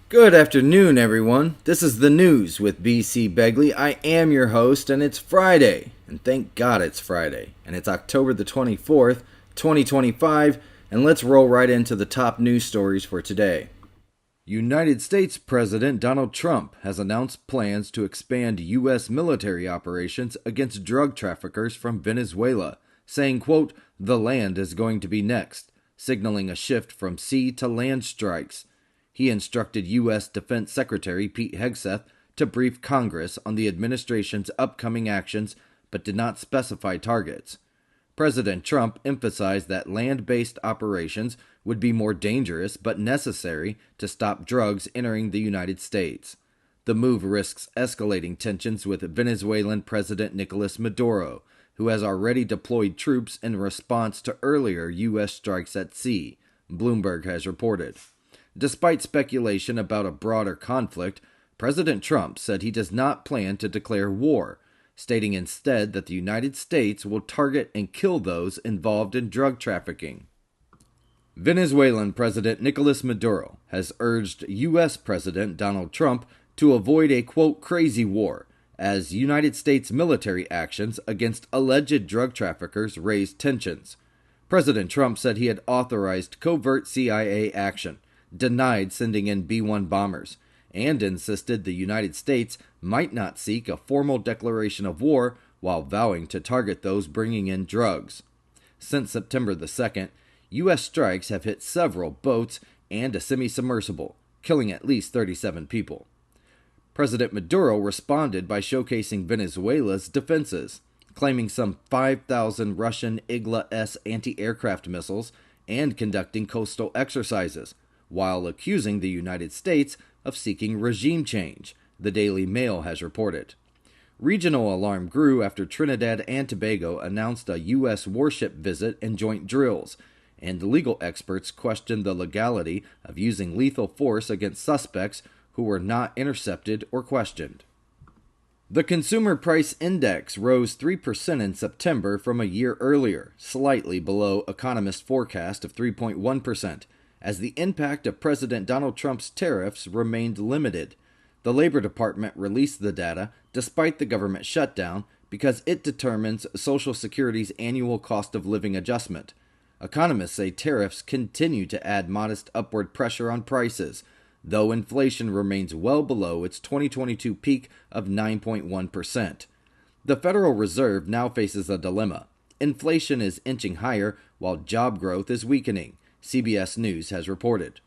Good afternoon, everyone. This is the news with b.c.begley. I am your host, and it's Friday. And thank God it's Friday. And it's October the 24th, 2025. And let's roll right into the top news stories for today. United States President Donald Trump has announced plans to expand U.S. military operations against drug traffickers from Venezuela, saying, quote, "The land is going to be next," signaling a shift from sea to land strikes. He instructed U.S. Defense Secretary Pete Hegseth to brief Congress on the administration's upcoming actions, but did not specify targets. President Trump emphasized that land-based operations would be more dangerous but necessary to stop drugs entering the United States. The move risks escalating tensions with Venezuelan President Nicolas Maduro, who has already deployed troops in response to earlier U.S. strikes at sea, Bloomberg has reported. Despite speculation about a broader conflict, President Trump said he does not plan to declare war, stating instead that the United States will target and kill those involved in drug trafficking. Venezuelan President Nicolas Maduro has urged U.S. President Donald Trump to avoid a, quote, "crazy war," as United States military actions against alleged drug traffickers raised tensions. President Trump said he had authorized covert CIA action, denied sending in B-1 bombers, and insisted the United States might not seek a formal declaration of war while vowing to target those bringing in drugs. Since September the 2nd, U.S. strikes have hit several boats and a semi-submersible, killing at least 37 people. President Maduro responded by showcasing Venezuela's defenses, claiming some 5,000 Russian Igla-S anti-aircraft missiles and conducting coastal exercises, while accusing the United States of seeking regime change, the Daily Mail has reported. Regional alarm grew after Trinidad and Tobago announced a U.S. warship visit and joint drills, and legal experts questioned the legality of using lethal force against suspects who were not intercepted or questioned. The Consumer Price Index rose 3% in September from a year earlier, slightly below economists' forecast of 3.1%. As the impact of President Donald Trump's tariffs remained limited. The Labor Department released the data despite the government shutdown because it determines Social Security's annual cost of living adjustment. Economists say tariffs continue to add modest upward pressure on prices, though inflation remains well below its 2022 peak of 9.1%. The Federal Reserve now faces a dilemma. Inflation is inching higher while job growth is weakening, CBS News has reported.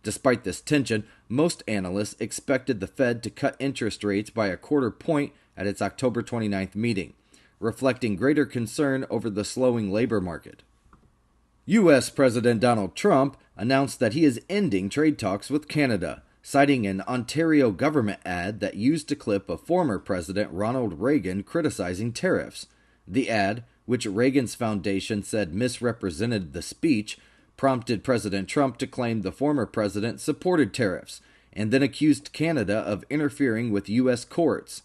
Despite this tension, most analysts expected the Fed to cut interest rates by a quarter point at its October 29th meeting, reflecting greater concern over the slowing labor market. U.S. President Donald Trump announced that he is ending trade talks with Canada, citing an Ontario government ad that used a clip of former President Ronald Reagan criticizing tariffs. The ad, which Reagan's foundation said misrepresented the speech, prompted President Trump to claim the former president supported tariffs, and then accused Canada of interfering with U.S. courts.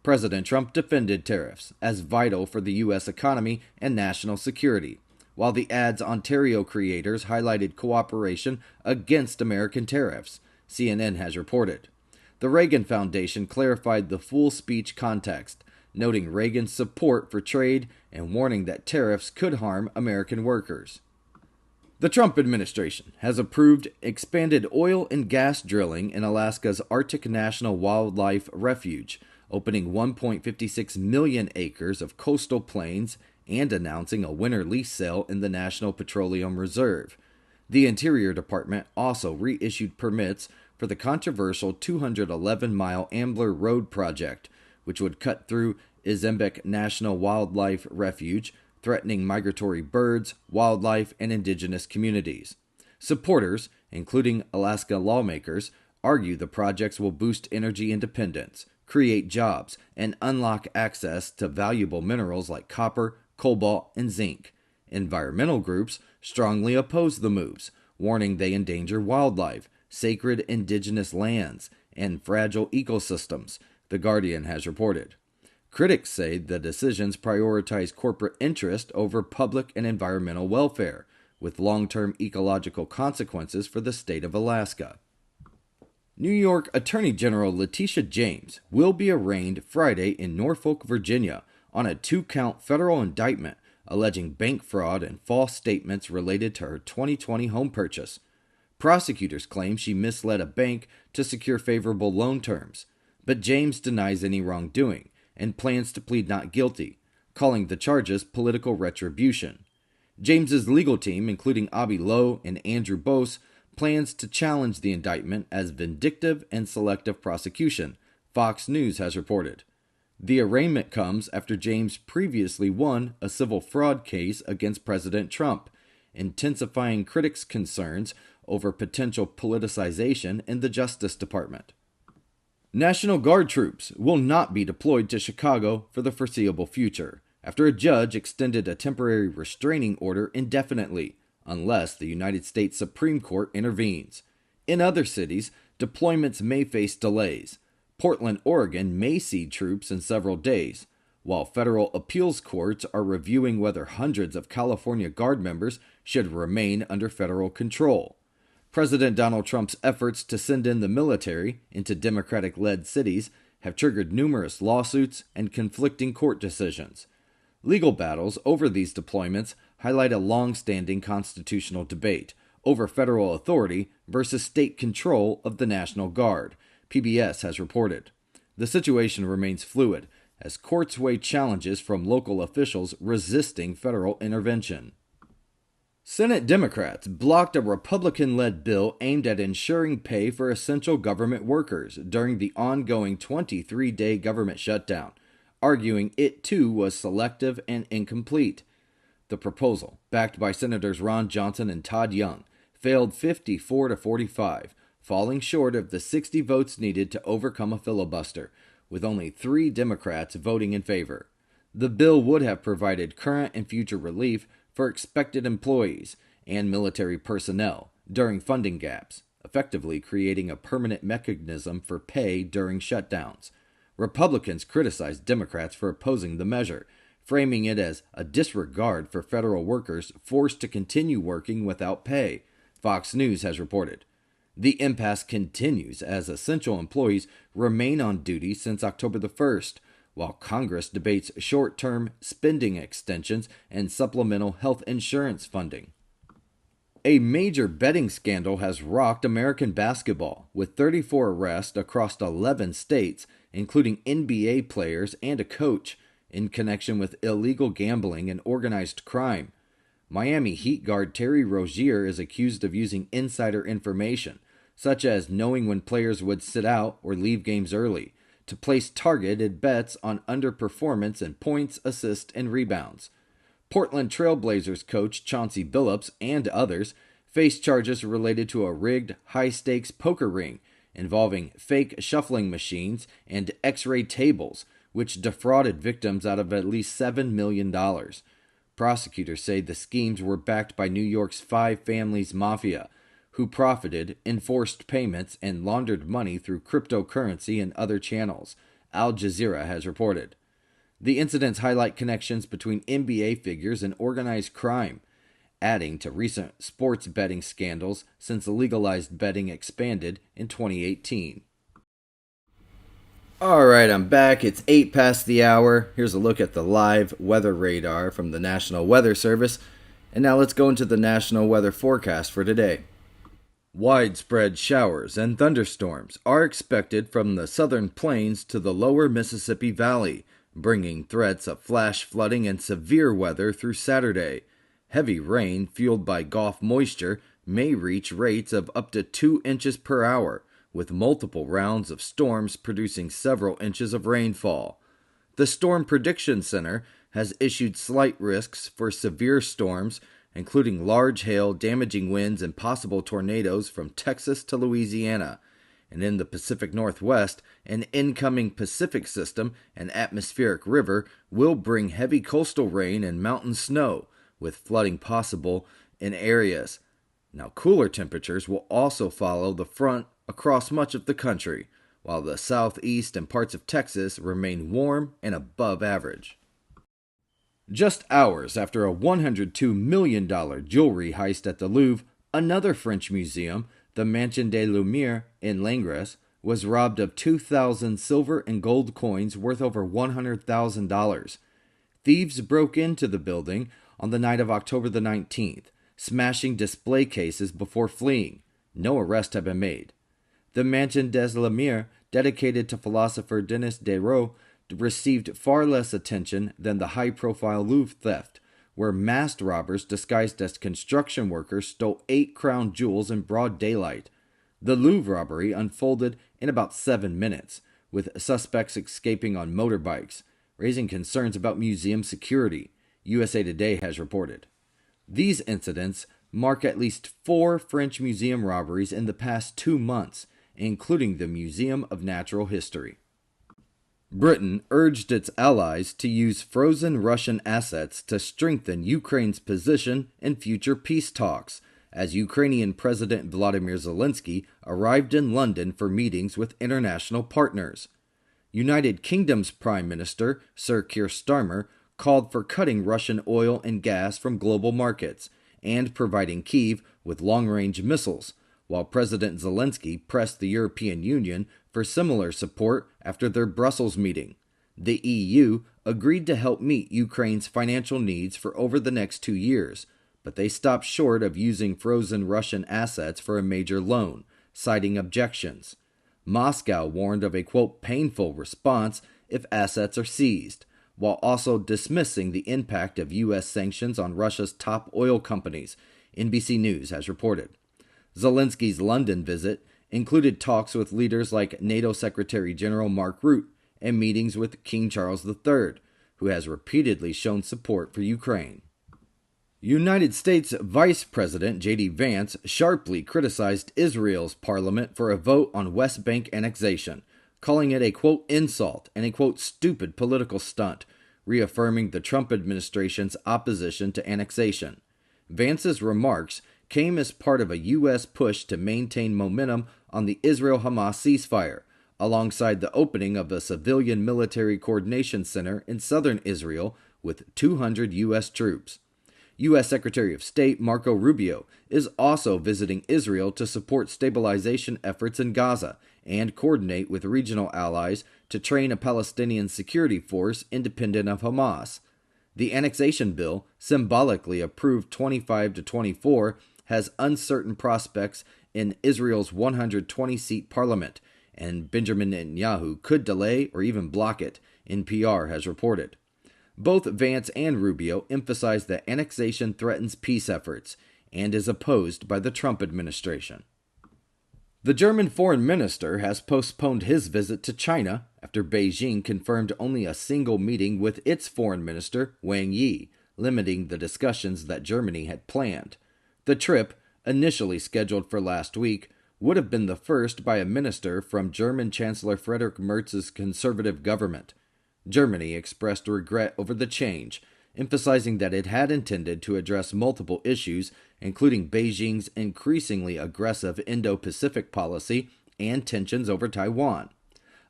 President Trump defended tariffs as vital for the U.S. economy and national security, while the ad's Ontario creators highlighted cooperation against American tariffs, CNN has reported. The Reagan Foundation clarified the full speech context, noting Reagan's support for trade and warning that tariffs could harm American workers. The Trump administration has approved expanded oil and gas drilling in Alaska's Arctic National Wildlife Refuge, opening 1.56 million acres of coastal plains and announcing a winter lease sale in the National Petroleum Reserve. The Interior Department also reissued permits for the controversial 211-mile Ambler Road project, which would cut through Izembek National Wildlife Refuge, threatening migratory birds, wildlife, and indigenous communities. Supporters, including Alaska lawmakers, argue the projects will boost energy independence, create jobs, and unlock access to valuable minerals like copper, cobalt, and zinc. Environmental groups strongly oppose the moves, warning they endanger wildlife, sacred indigenous lands, and fragile ecosystems, The Guardian has reported. Critics say the decisions prioritize corporate interest over public and environmental welfare, with long-term ecological consequences for the state of Alaska. New York Attorney General Letitia James will be arraigned Friday in Norfolk, Virginia, on a 2-count federal indictment alleging bank fraud and false statements related to her 2020 home purchase. Prosecutors claim she misled a bank to secure favorable loan terms, but James denies any wrongdoing and plans to plead not guilty, calling the charges political retribution. James's legal team, including Abby Lowe and Andrew Bose, plans to challenge the indictment as vindictive and selective prosecution, Fox News has reported. The arraignment comes after James previously won a civil fraud case against President Trump, intensifying critics' concerns over potential politicization in the Justice Department. National Guard troops will not be deployed to Chicago for the foreseeable future, after a judge extended a temporary restraining order indefinitely, unless the United States Supreme Court intervenes. In other cities, deployments may face delays. Portland, Oregon may see troops in several days, while federal appeals courts are reviewing whether hundreds of California Guard members should remain under federal control. President Donald Trump's efforts to send in the military into Democratic-led cities have triggered numerous lawsuits and conflicting court decisions. Legal battles over these deployments highlight a long-standing constitutional debate over federal authority versus state control of the National Guard, PBS has reported. The situation remains fluid as courts weigh challenges from local officials resisting federal intervention. Senate Democrats blocked a Republican-led bill aimed at ensuring pay for essential government workers during the ongoing 23-day government shutdown, arguing it too was selective and incomplete. The proposal, backed by Senators Ron Johnson and Todd Young, failed 54 to 45, falling short of the 60 votes needed to overcome a filibuster, with only 3 Democrats voting in favor. The bill would have provided current and future relief for expected employees and military personnel during funding gaps, effectively creating a permanent mechanism for pay during shutdowns. Republicans criticized Democrats for opposing the measure, framing it as a disregard for federal workers forced to continue working without pay, Fox News has reported. The impasse continues as essential employees remain on duty since October the 1st, while Congress debates short-term spending extensions and supplemental health insurance funding. A major betting scandal has rocked American basketball, with 34 arrests across 11 states, including NBA players and a coach, in connection with illegal gambling and organized crime. Miami Heat guard Terry Rozier is accused of using insider information, such as knowing when players would sit out or leave games early, to place targeted bets on underperformance in points, assists, and rebounds. Portland Trail Blazers coach Chauncey Billups and others face charges related to a rigged, high-stakes poker ring involving fake shuffling machines and X-ray tables, which defrauded victims out of at least $7 million. Prosecutors say the schemes were backed by New York's Five Families Mafia, who profited, enforced payments, and laundered money through cryptocurrency and other channels, Al Jazeera has reported. The incidents highlight connections between NBA figures and organized crime, adding to recent sports betting scandals since legalized betting expanded in 2018. Alright, I'm back. It's 8 past the hour. Here's a look at the live weather radar from the National Weather Service. And now let's go into the national weather forecast for today. Widespread showers and thunderstorms are expected from the southern plains to the lower Mississippi Valley, bringing threats of flash flooding and severe weather through Saturday. Heavy rain, fueled by Gulf moisture, may reach rates of up to 2 inches per hour, with multiple rounds of storms producing several inches of rainfall. The Storm Prediction Center has issued slight risks for severe storms, including large hail, damaging winds, and possible tornadoes from Texas to Louisiana. And in the Pacific Northwest, an incoming Pacific system and atmospheric river will bring heavy coastal rain and mountain snow, with flooding possible in areas. Now, cooler temperatures will also follow the front across much of the country, while the southeast and parts of Texas remain warm and above average. Just hours after a $102 million jewelry heist at the Louvre, another French museum The Mansion de Lumiere in Langres was robbed of 2,000 silver and gold coins worth over $100,000. Thieves broke into the building on the night of October the 19th, smashing display cases before fleeing. No arrests have been made. The Mansion des Lumières, dedicated to philosopher Denis Diderot, received far less attention than the high-profile Louvre theft, where masked robbers disguised as construction workers stole 8 crown jewels in broad daylight. The Louvre robbery unfolded in about 7 minutes, with suspects escaping on motorbikes, raising concerns about museum security, USA Today has reported. These incidents mark at least 4 French museum robberies in the past 2 months, including the Museum of Natural History. Britain urged its allies to use frozen Russian assets to strengthen Ukraine's position in future peace talks, as Ukrainian President Volodymyr Zelensky arrived in London for meetings with international partners. United Kingdom's Prime Minister, Sir Keir Starmer, called for cutting Russian oil and gas from global markets and providing Kyiv with long-range missiles, while President Zelensky pressed the European Union for similar support after their Brussels meeting. The EU agreed to help meet Ukraine's financial needs for over the next 2 years, but they stopped short of using frozen Russian assets for a major loan, citing objections. Moscow warned of a, quote, painful response if assets are seized, while also dismissing the impact of U.S. sanctions on Russia's top oil companies, NBC News has reported. Zelensky's London visit included talks with leaders like NATO Secretary General Mark Rutte and meetings with King Charles III, who has repeatedly shown support for Ukraine. United States Vice President J.D. Vance sharply criticized Israel's parliament for a vote on West Bank annexation, calling it a, quote, insult and a, quote, stupid political stunt, reaffirming the Trump administration's opposition to annexation. Vance's remarks came as part of a U.S. push to maintain momentum on the Israel-Hamas ceasefire, alongside the opening of a civilian military coordination center in southern Israel with 200 U.S. troops. U.S. Secretary of State Marco Rubio is also visiting Israel to support stabilization efforts in Gaza and coordinate with regional allies to train a Palestinian security force independent of Hamas. The annexation bill, symbolically approved 25-24, has uncertain prospects in Israel's 120-seat parliament, and Benjamin Netanyahu could delay or even block it, NPR has reported. Both Vance and Rubio emphasized that annexation threatens peace efforts and is opposed by the Trump administration. The German foreign minister has postponed his visit to China after Beijing confirmed only a single meeting with its foreign minister, Wang Yi, limiting the discussions that Germany had planned. The trip, initially scheduled for last week, would have been the first by a minister from German Chancellor Friedrich Merz's conservative government. Germany expressed regret over the change, emphasizing that it had intended to address multiple issues, including Beijing's increasingly aggressive Indo-Pacific policy and tensions over Taiwan.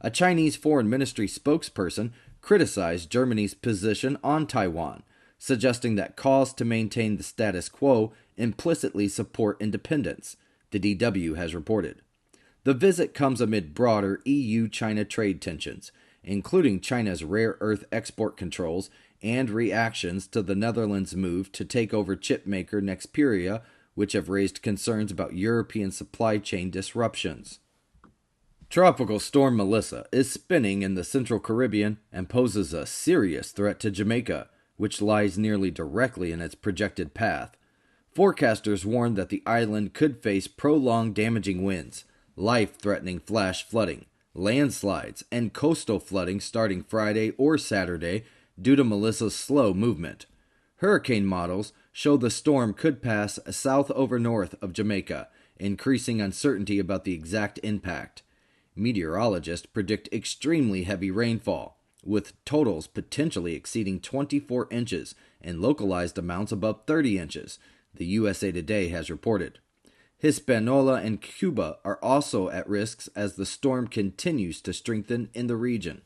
A Chinese foreign ministry spokesperson criticized Germany's position on Taiwan, suggesting that calls to maintain the status quo implicitly support independence, the DW has reported. The visit comes amid broader EU-China trade tensions, including China's rare earth export controls and reactions to the Netherlands' move to take over chipmaker Nexperia, which have raised concerns about European supply chain disruptions. Tropical storm Melissa is spinning in the Central Caribbean and poses a serious threat to Jamaica, which lies nearly directly in its projected path. Forecasters warn that the island could face prolonged damaging winds, life-threatening flash flooding, landslides, and coastal flooding starting Friday or Saturday due to Melissa's slow movement. Hurricane models show the storm could pass south over north of Jamaica, increasing uncertainty about the exact impact. Meteorologists predict extremely heavy rainfall, with totals potentially exceeding 24 inches and localized amounts above 30 inches, the USA Today has reported. Hispaniola and Cuba are also at risk as the storm continues to strengthen in the region.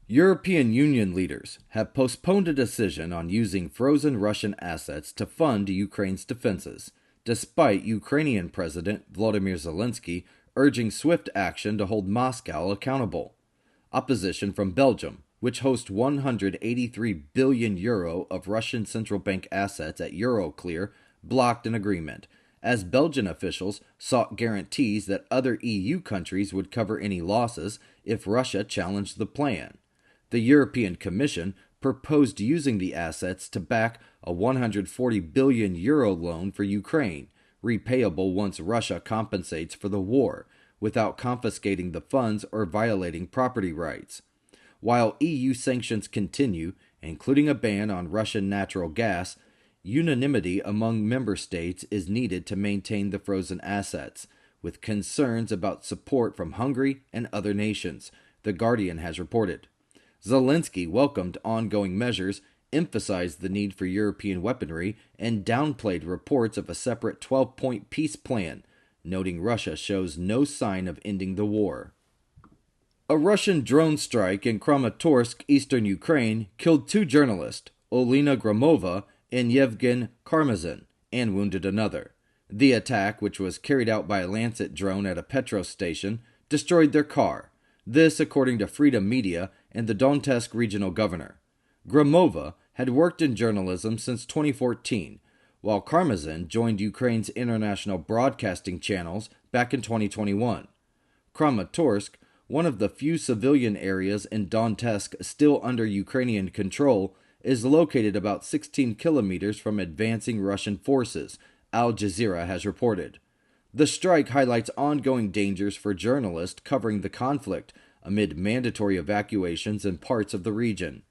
European Union leaders have postponed a decision on using frozen Russian assets to fund Ukraine's defenses, despite Ukrainian President Volodymyr Zelensky urging swift action to hold Moscow accountable. Opposition from Belgium, which hosts €183 billion of Russian central bank assets at Euroclear, blocked an agreement, as Belgian officials sought guarantees that other EU countries would cover any losses if Russia challenged the plan. The European Commission proposed using the assets to back a €140 billion loan for Ukraine, repayable once Russia compensates for the war, without confiscating the funds or violating property rights. While EU sanctions continue, including a ban on Russian natural gas, unanimity among member states is needed to maintain the frozen assets, with concerns about support from Hungary and other nations, The Guardian has reported. Zelensky welcomed ongoing measures, emphasized the need for European weaponry, and downplayed reports of a separate 12-point peace plan, noting Russia shows no sign of ending the war. A Russian drone strike in Kramatorsk, eastern Ukraine, killed two journalists, Olena Gromova and Yevgen Karmazin, and wounded another. The attack, which was carried out by a Lancet drone at a petrol station, destroyed their car. This, according to Freedom Media and the Donetsk regional governor. Gromova had worked in journalism since 2014, while Karmazin joined Ukraine's international broadcasting channels back in 2021. Kramatorsk, one of the few civilian areas in Donetsk still under Ukrainian control, is located about 16 kilometers from advancing Russian forces, Al Jazeera has reported. The strike highlights ongoing dangers for journalists covering the conflict amid mandatory evacuations in parts of the region.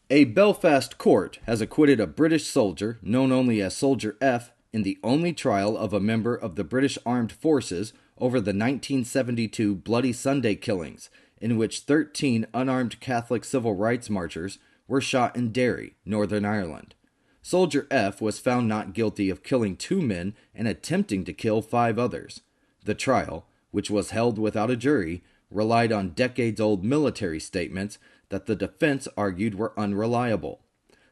A Belfast court has acquitted a British soldier, known only as Soldier F, in the only trial of a member of the British Armed Forces over the 1972 Bloody Sunday killings, in which 13 unarmed Catholic civil rights marchers were shot in Derry, Northern Ireland. Soldier F was found not guilty of killing 2 men and attempting to kill 5 others. The trial, which was held without a jury, relied on decades-old military statements that the defense argued were unreliable.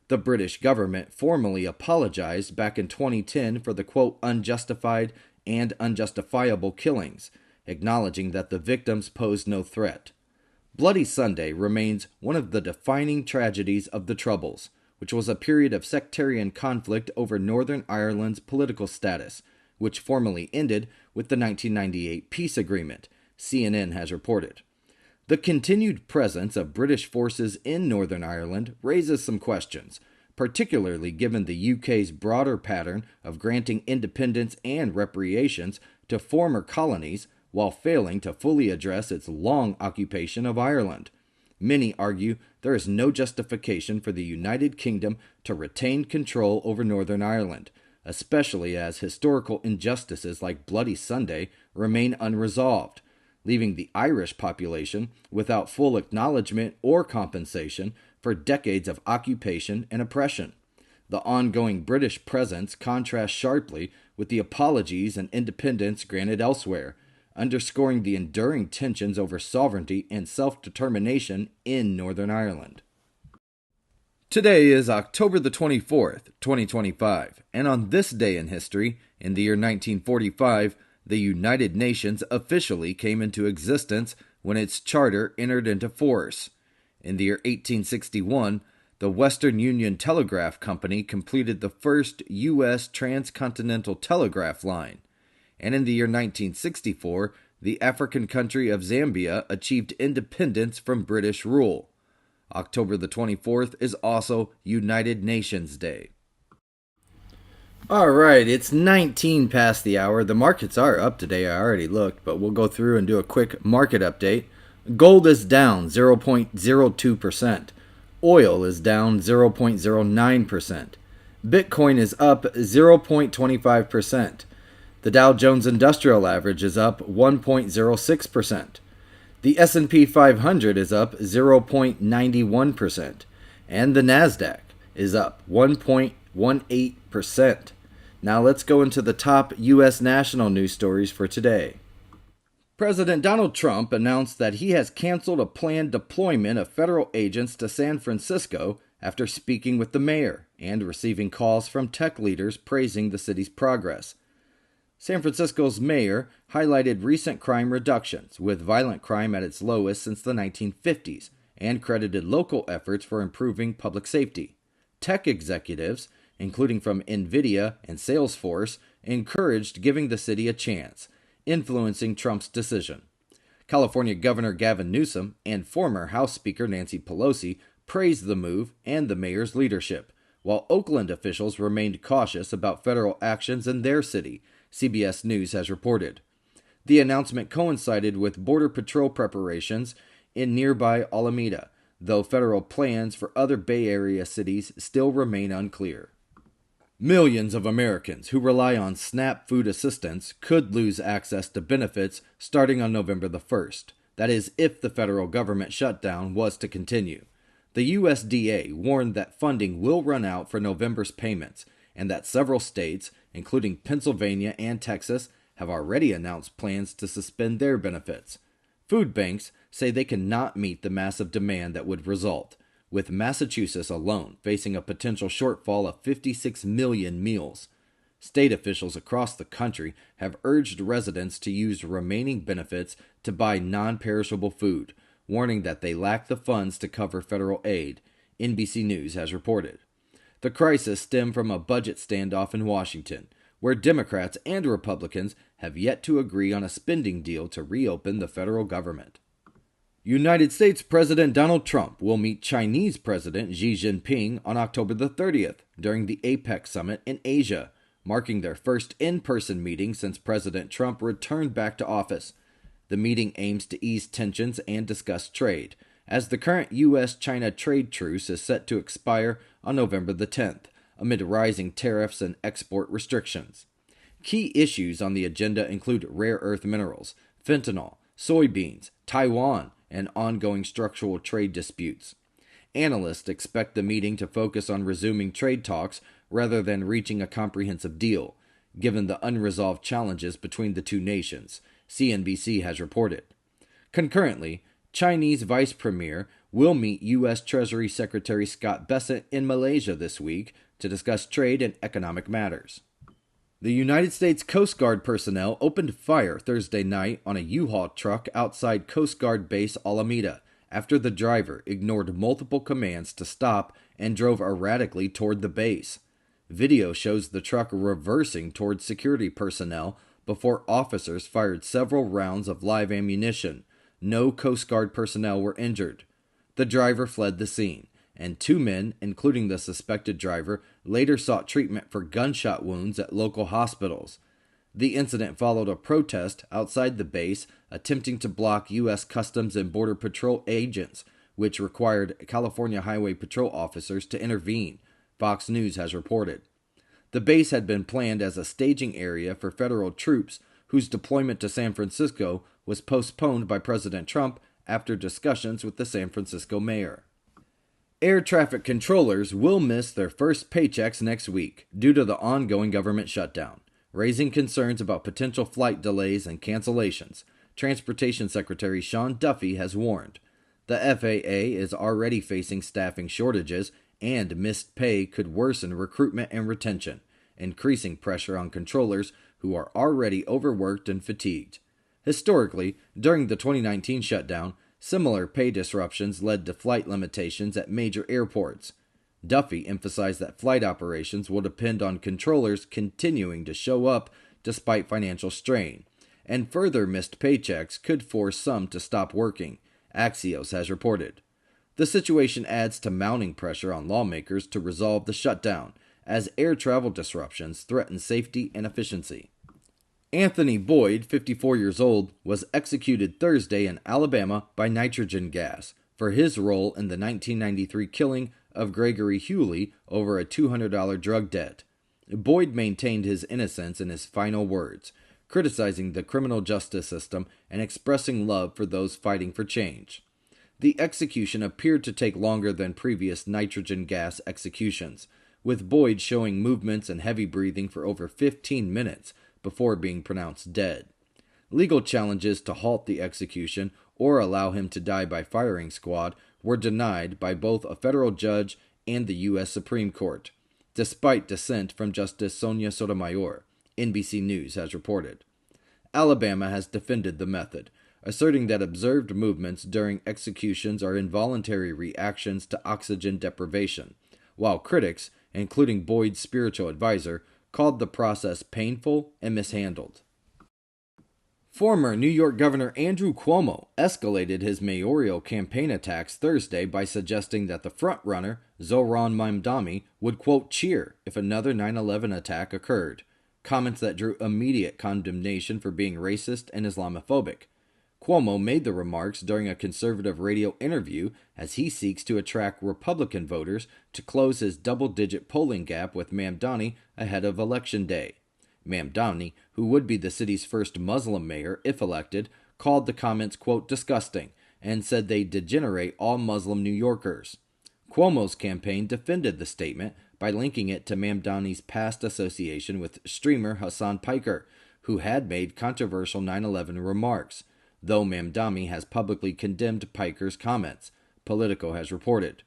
The British government formally apologized back in 2010 for the, quote, unjustified and unjustifiable killings, acknowledging that the victims posed no threat. Bloody Sunday remains one of the defining tragedies of the Troubles, which was a period of sectarian conflict over Northern Ireland's political status, which formally ended with the 1998 peace agreement, CNN has reported. The continued presence of British forces in Northern Ireland raises some questions, particularly given the UK's broader pattern of granting independence and reparations to former colonies while failing to fully address its long occupation of Ireland. Many argue there is no justification for the United Kingdom to retain control over Northern Ireland, especially as historical injustices like Bloody Sunday remain unresolved, leaving the Irish population without full acknowledgement or compensation for decades of occupation and oppression. The ongoing British presence contrasts sharply with the apologies and independence granted elsewhere, underscoring the enduring tensions over sovereignty and self-determination in Northern Ireland. Today is October the 24th, 2025, and on this day in history, in the year 1945, the United Nations officially came into existence when its charter entered into force. In the year 1861, the Western Union Telegraph Company completed the first U.S. transcontinental telegraph line. And in the year 1964, the African country of Zambia achieved independence from British rule. October the 24th is also United Nations Day. All right, it's 19 past the hour. The markets are up today. I already looked, but we'll go through and do a quick market update. Gold is down 0.02%. Oil is down 0.09%. Bitcoin is up 0.25%. The Dow Jones Industrial Average is up 1.06%. The S&P 500 is up 0.91%. And the Nasdaq is up 1.18%. Now let's go into the top U.S. national news stories for today. President Donald Trump announced that he has canceled a planned deployment of federal agents to San Francisco after speaking with the mayor and receiving calls from tech leaders praising the city's progress. San Francisco's mayor highlighted recent crime reductions, with violent crime at its lowest since the 1950s, and credited local efforts for improving public safety. Tech executives, including from NVIDIA and Salesforce, encouraged giving the city a chance, influencing Trump's decision. California Governor Gavin Newsom and former House Speaker Nancy Pelosi praised the move and the mayor's leadership, while Oakland officials remained cautious about federal actions in their city, CBS News has reported. The announcement coincided with Border Patrol preparations in nearby Alameda, though federal plans for other Bay Area cities still remain unclear. Millions of Americans who rely on SNAP food assistance could lose access to benefits starting on November the 1st. That is, if the federal government shutdown was to continue. The USDA warned that funding will run out for November's payments, and that several states, including Pennsylvania and Texas, have already announced plans to suspend their benefits. Food banks say they cannot meet the massive demand that would result, with Massachusetts alone facing a potential shortfall of 56 million meals. State officials across the country have urged residents to use remaining benefits to buy non-perishable food, warning that they lack the funds to cover federal aid, NBC News has reported. The crisis stemmed from a budget standoff in Washington, where Democrats and Republicans have yet to agree on a spending deal to reopen the federal government. United States President Donald Trump will meet Chinese President Xi Jinping on October the 30th during the APEC summit in Asia, marking their first in-person meeting since President Trump returned back to office. The meeting aims to ease tensions and discuss trade, as the current U.S.-China trade truce is set to expire on November the 10th, amid rising tariffs and export restrictions. Key issues on the agenda include rare earth minerals, fentanyl, soybeans, Taiwan, and ongoing structural trade disputes. Analysts expect the meeting to focus on resuming trade talks rather than reaching a comprehensive deal, given the unresolved challenges between the two nations, CNBC has reported. Concurrently, Chinese Vice Premier will meet U.S. Treasury Secretary Scott Bessent in Malaysia this week to discuss trade and economic matters. The United States Coast Guard personnel opened fire Thursday night on a U-Haul truck outside Coast Guard Base Alameda after the driver ignored multiple commands to stop and drove erratically toward the base. Video shows the truck reversing toward security personnel before officers fired several rounds of live ammunition. No Coast Guard personnel were injured. The driver fled the scene, and two men, including the suspected driver, later sought treatment for gunshot wounds at local hospitals. The incident followed a protest outside the base attempting to block U.S. Customs and Border Patrol agents, which required California Highway Patrol officers to intervene, Fox News has reported. The base had been planned as a staging area for federal troops whose deployment to San Francisco was postponed by President Trump after discussions with the San Francisco mayor. Air traffic controllers will miss their first paychecks next week due to the ongoing government shutdown, raising concerns about potential flight delays and cancellations. Transportation Secretary Sean Duffy has warned. The FAA is already facing staffing shortages, and missed pay could worsen recruitment and retention, increasing pressure on controllers who are already overworked and fatigued. Historically, during the 2019 shutdown, similar pay disruptions led to flight limitations at major airports. Duffy emphasized that flight operations will depend on controllers continuing to show up despite financial strain, and further missed paychecks could force some to stop working, Axios has reported. The situation adds to mounting pressure on lawmakers to resolve the shutdown, as air travel disruptions threaten safety and efficiency. Anthony Boyd, 54 years old, was executed Thursday in Alabama by nitrogen gas for his role in the 1993 killing of Gregory Hewley over a $200 drug debt. Boyd maintained his innocence in his final words, criticizing the criminal justice system and expressing love for those fighting for change. The execution appeared to take longer than previous nitrogen gas executions, with Boyd showing movements and heavy breathing for over 15 minutes before being pronounced dead. Legal challenges to halt the execution or allow him to die by firing squad were denied by both a federal judge and the U.S. Supreme Court, despite dissent from Justice Sonia Sotomayor. NBC News has reported. Alabama has defended the method, asserting that observed movements during executions are involuntary reactions to oxygen deprivation, while critics, including Boyd's spiritual advisor, called the process painful and mishandled. Former New York Governor Andrew Cuomo escalated his mayoral campaign attacks Thursday by suggesting that the frontrunner, Zohran Mamdani, would, quote, cheer if another 9/11 attack occurred, comments that drew immediate condemnation for being racist and Islamophobic. Cuomo made the remarks during a conservative radio interview as he seeks to attract Republican voters to close his double-digit polling gap with Mamdani ahead of Election Day. Mamdani, who would be the city's first Muslim mayor if elected, called the comments, quote, disgusting, and said they degenerate all Muslim New Yorkers. Cuomo's campaign defended the statement by linking it to Mamdani's past association with streamer Hassan Piker, who had made controversial 9/11 remarks, though Mamdani has publicly condemned Piker's comments, Politico has reported.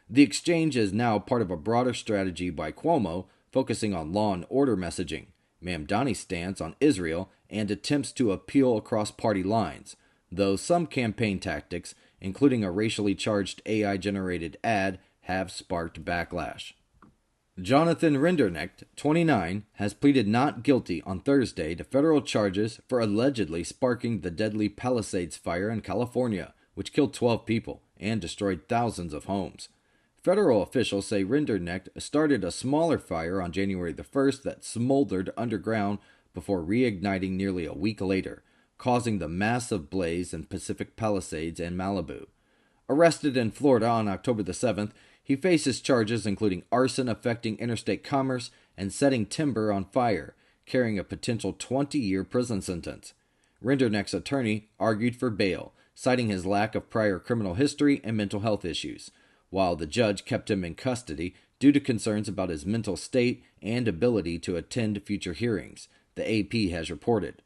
The exchange is now part of a broader strategy by Cuomo focusing on law and order messaging, Mamdani's stance on Israel, and attempts to appeal across party lines, though some campaign tactics, including a racially charged AI-generated ad, have sparked backlash. Jonathan Rinderknecht, 29, has pleaded not guilty on Thursday to federal charges for allegedly sparking the deadly Palisades fire in California, which killed 12 people and destroyed thousands of homes. Federal officials say Rinderknecht started a smaller fire on January the 1st that smoldered underground before reigniting nearly a week later, causing the massive blaze in Pacific Palisades and Malibu. Arrested in Florida on October the 7th, he faces charges including arson affecting interstate commerce and setting timber on fire, carrying a potential 20-year prison sentence. Rinderknecht's attorney argued for bail, citing his lack of prior criminal history and mental health issues, while the judge kept him in custody due to concerns about his mental state and ability to attend future hearings, the AP has reported.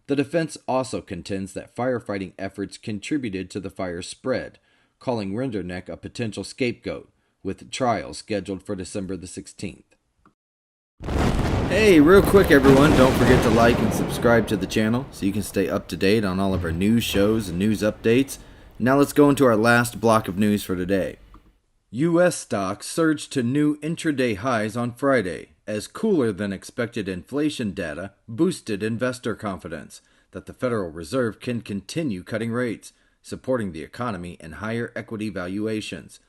The defense also contends that firefighting efforts contributed to the fire's spread, calling Rinderknecht a potential scapegoat, with trial scheduled for December the 16th. Hey, real quick everyone, don't forget to like and subscribe to the channel so you can stay up to date on all of our news shows and news updates. Now let's go into our last block of news for today. U.S. stocks surged to new intraday highs on Friday as cooler than expected inflation data boosted investor confidence that the Federal Reserve can continue cutting rates, supporting the economy and higher equity valuations.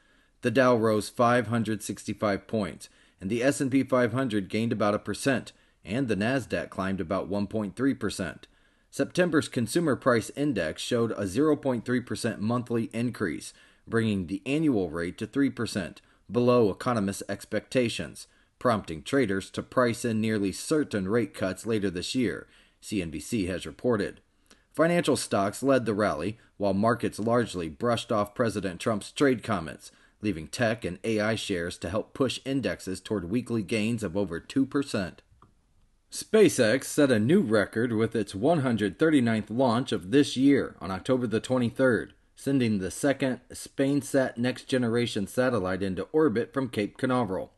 The Dow rose 565 points, and the S&P 500 gained about 1%, and the Nasdaq climbed about 1.3%. September's Consumer Price Index showed a 0.3% monthly increase, bringing the annual rate to 3%, below economists' expectations, prompting traders to price in nearly certain rate cuts later this year, CNBC has reported. Financial stocks led the rally, while markets largely brushed off President Trump's trade comments, leaving tech and AI shares to help push indexes toward weekly gains of over 2%. SpaceX set a new record with its 139th launch of this year on October the 23rd, sending the second SpainSat next-generation satellite into orbit from Cape Canaveral.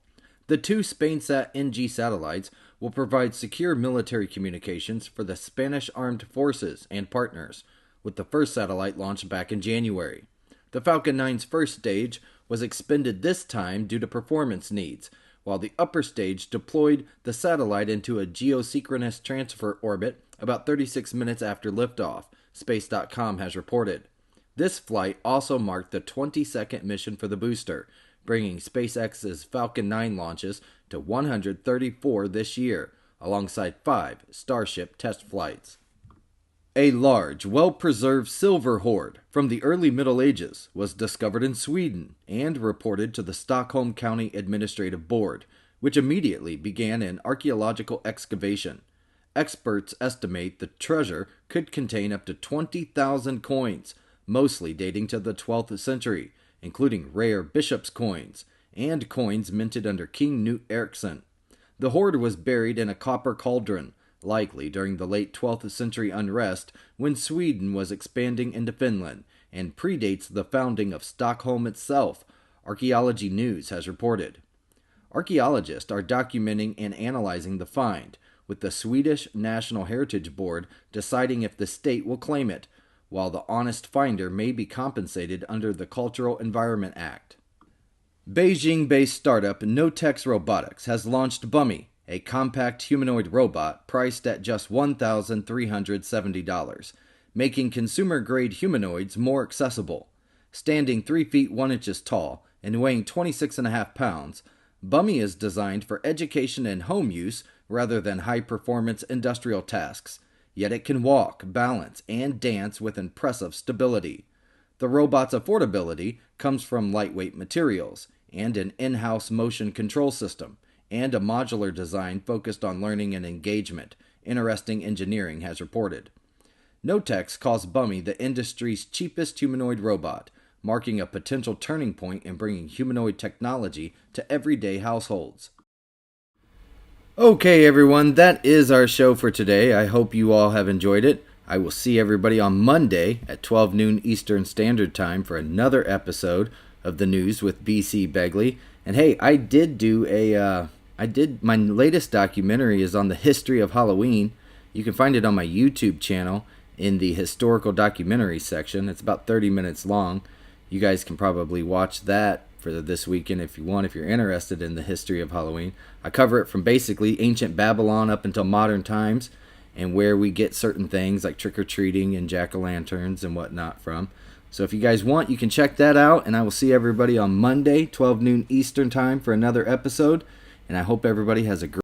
The two SpainSat NG satellites will provide secure military communications for the Spanish Armed Forces and partners, with the first satellite launched back in January. The Falcon 9's first stage was expended this time due to performance needs, while the upper stage deployed the satellite into a geosynchronous transfer orbit about 36 minutes after liftoff, Space.com has reported. This flight also marked the 22nd mission for the booster, bringing SpaceX's Falcon 9 launches to 134 this year, alongside 5 Starship test flights. A large, well-preserved silver hoard from the early Middle Ages was discovered in Sweden and reported to the Stockholm County Administrative Board, which immediately began an archaeological excavation. Experts estimate the treasure could contain up to 20,000 coins, mostly dating to the 12th century, including rare bishop's coins and coins minted under King Knut Eriksson. The hoard was buried in a copper cauldron, likely during the late 12th century unrest when Sweden was expanding into Finland, and predates the founding of Stockholm itself, Archaeology News has reported. Archaeologists are documenting and analyzing the find, with the Swedish National Heritage Board deciding if the state will claim it, while the honest finder may be compensated under the Cultural Environment Act. Beijing-based startup Notex Robotics has launched Bummy, a compact humanoid robot priced at just $1,370, making consumer-grade humanoids more accessible. Standing 3 feet 1 inches tall and weighing 26.5 pounds, Bummy is designed for education and home use rather than high-performance industrial tasks, yet it can walk, balance, and dance with impressive stability. The robot's affordability comes from lightweight materials and an in-house motion control system, and a modular design focused on learning and engagement, Interesting Engineering has reported. Notex calls Bummy the industry's cheapest humanoid robot, marking a potential turning point in bringing humanoid technology to everyday households. Okay, everyone, that is our show for today. I hope you all have enjoyed it. I will see everybody on Monday at 12 noon Eastern Standard Time for another episode of The News with b.c.begley. And hey, my latest documentary is on the history of Halloween. You can find it on my YouTube channel in the historical documentary section. It's about 30 minutes long. You guys can probably watch that for this weekend if you want, if you're interested in the history of Halloween. I cover it from basically ancient Babylon up until modern times, and where we get certain things like trick-or-treating and jack-o'-lanterns and whatnot from. So if you guys want, you can check that out, and I will see everybody on Monday, 12 noon Eastern Time for another episode, and I hope everybody has a great